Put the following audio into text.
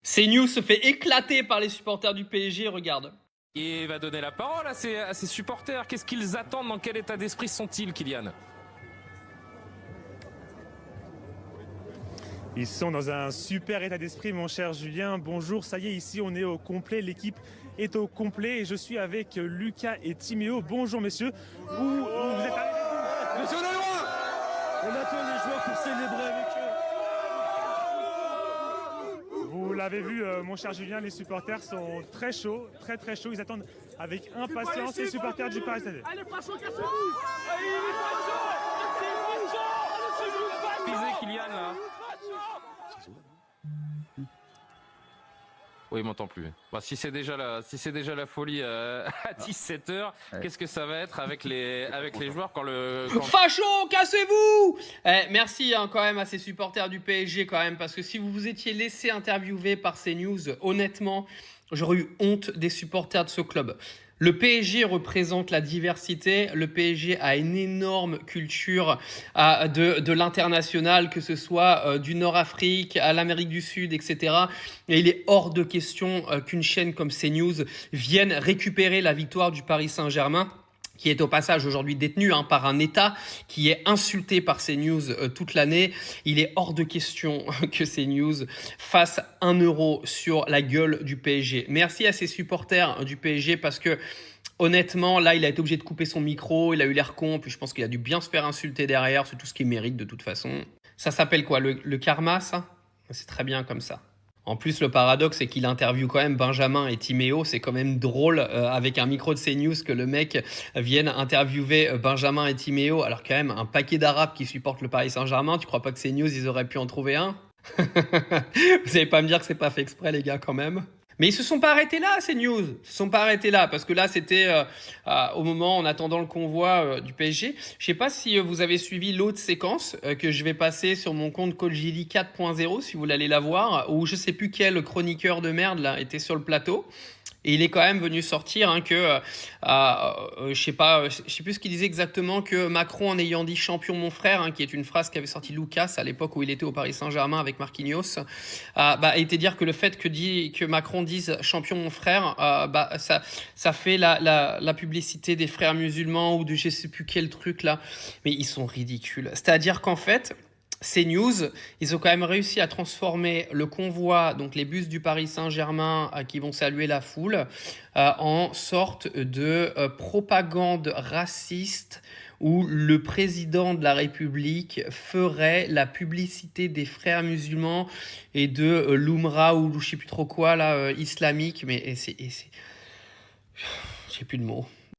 CNews se fait éclater par les supporters du PSG, regarde. Et va donner la parole à ses supporters. Qu'est-ce qu'ils attendent? Dans quel état d'esprit sont-ils, Kylian? Ils sont dans un super état d'esprit, mon cher Julien. Bonjour, ça y est, ici on est au complet, l'équipe est au complet et je suis avec Lucas et Timéo. Bonjour messieurs, où vous êtes arrivés? Monsieur, on a le droit. On attend les joueurs pour célébrer avec eux. Vous l'avez vu, mon cher Julien, les supporters sont très chauds, très chauds. Ils attendent avec impatience les supporters du Paris Saint-Germain. Allez, passons, cassez-vous. Allez, Pisé, Kylian, là. Oui, il m'entend plus. Bah, si c'est déjà la folie à 17h, qu'est-ce que ça va être avec les joueurs quand Facho, cassez-vous. Merci quand même à ces supporters du PSG quand même, parce que si vous vous étiez laissé interviewer par CNews, honnêtement, j'aurais eu honte des supporters de ce club. Le PSG représente la diversité. Le PSG a une énorme culture de l'international, que ce soit du Nord-Afrique à l'Amérique du Sud, etc. Et il est hors de question qu'une chaîne comme CNews vienne récupérer la victoire du Paris Saint-Germain, qui est au passage aujourd'hui détenu par un État qui est insulté par CNews toute l'année. Il est hors de question que CNews fasse 1 euro sur la gueule du PSG. Merci à ces supporters du PSG parce que honnêtement, là, il a été obligé de couper son micro, il a eu l'air con, puis je pense qu'il a dû bien se faire insulter derrière, c'est tout ce qu'il mérite de toute façon. Ça s'appelle quoi, le karma, ça? C'est très bien comme ça. En plus, le paradoxe, c'est qu'il interviewe quand même Benjamin et Timéo. C'est quand même drôle avec un micro de CNews que le mec vienne interviewer Benjamin et Timéo. Alors quand même, un paquet d'Arabes qui supportent le Paris Saint-Germain. Tu crois pas que CNews, ils auraient pu en trouver un? Vous allez pas me dire que c'est pas fait exprès, les gars, quand même. Mais ils se sont pas arrêtés là, CNews. Ils se sont pas arrêtés là parce que là, c'était au moment en attendant le convoi du PSG. Je sais pas si vous avez suivi l'autre séquence que je vais passer sur mon compte CoachGili 4.0 si vous voulez aller la voir, où je sais plus quel chroniqueur de merde là était sur le plateau. Et il est quand même venu sortir que, je sais plus ce qu'il disait exactement, que Macron, en ayant dit champion mon frère, qui est une phrase qu'avait sorti Lucas à l'époque où il était au Paris Saint-Germain avec Marquinhos, était dire que le fait que Macron dise champion mon frère, ça fait la publicité des frères musulmans ou de je sais plus quel truc là. Mais ils sont ridicules. C'est-à-dire qu'en fait, CNews, ils ont quand même réussi à transformer le convoi, donc les bus du Paris Saint-Germain qui vont saluer la foule, en sorte de propagande raciste où le président de la République ferait la publicité des frères musulmans et de l'Oumra ou je sais plus trop quoi là, islamique. Mais j'ai plus de mots.